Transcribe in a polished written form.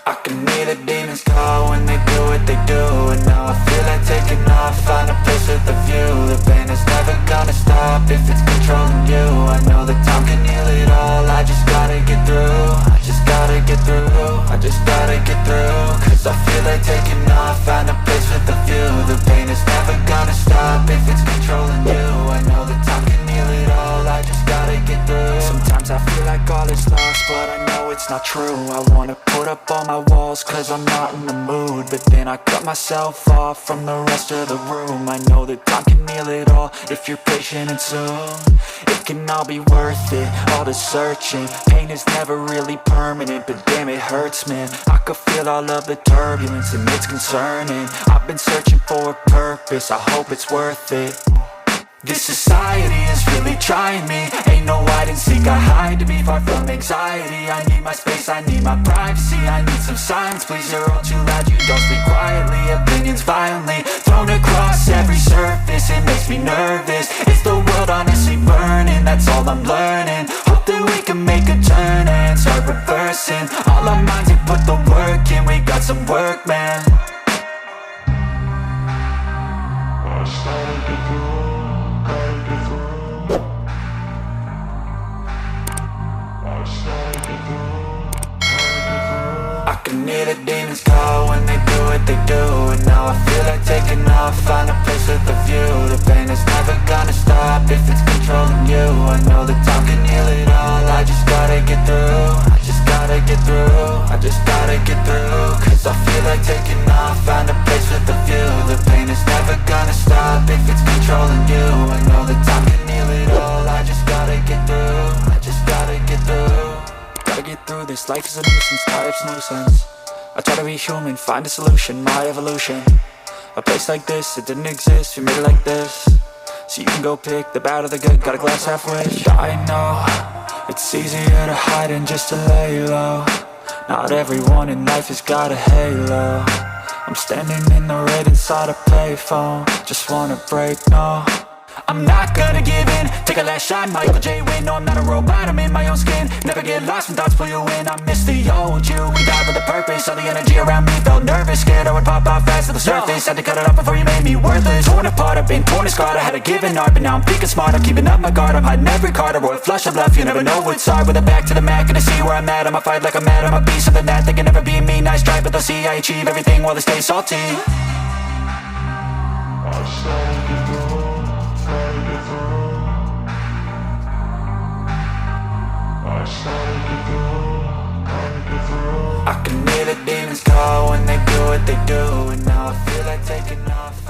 I can hear the demons call when they do what they do. And now I feel like taking off, find a place with a view. The pain is never gonna stop if it's controlling you. I know that time can heal it all, I just gotta get through. I just gotta get through, I just gotta get through. Cause I feel like taking off, find a place with a view. The pain is never gonna stop if it's controlling you. I know that time can heal it all, I just gotta get through. Sometimes I feel like all is lost, but I know it's not true. I wanna put up all my walls cause I'm not in the mood, but then I cut myself off from the rest of the room. I know that time can heal it all if you're patient, and soon it can all be worth it, all the searching. Pain is never really permanent, but damn it hurts, man. I could feel all of the turbulence and it's concerning. I've been searching for a purpose, I hope it's worth it. This society is really trying me. Ain't no hide and seek, I hide to be far from anxiety. I need my space, I need my privacy. I need some silence, please, you're all too loud. You don't speak quietly, opinions violently thrown across every surface. It makes me nervous, is the world honestly burning? That's all I'm learning. Hope that we can make a turn and start reversing all our minds and put the work in. We got some work, man. I started to grow. I can hear the demons call when they do what they do. And now I feel like taking off, find a place with a view. The pain is never gonna stop if it's controlling you. I know that time can heal it all, I just gotta get through. I just gotta get through, I just gotta get through. Cause I feel like taking off, find a place with a view. The pain is never gonna stop if it's controlling you. I know that time can heal it all, I just gotta get through. I just gotta get through. Gotta get through this, life is a nuisance, life's no sense. I try to be human, find a solution, my evolution. A place like this, it didn't exist, we made it like this. So you can go pick the bad or the good, got a glass half wish. I know, it's easier to hide than just to lay low. Not everyone in life has got a halo. I'm standing in the red inside a payphone, just wanna break, no. I'm not gonna give in, take a last shot, Michael J. Win. No, I'm not a robot, I'm in my own skin. Never get lost when thoughts pull you in. I miss the old you, we died with a purpose. All the energy around me felt nervous, scared I would pop out fast to the surface. Had to cut it off before you made me worthless. Torn apart, I've been torn and scarred. I had a given art, but now I'm peeking smart. I'm keeping up my guard, I'm hiding every card. A royal flush of love, you never know what's hard. With a back to the mat, gonna see where I'm at. I'ma fight like I'm mad, I'ma be something that they can never be me. Nice try, but they'll see I achieve everything while they stay salty. I can hear the demons call when they do what they do. And now I feel like taking off.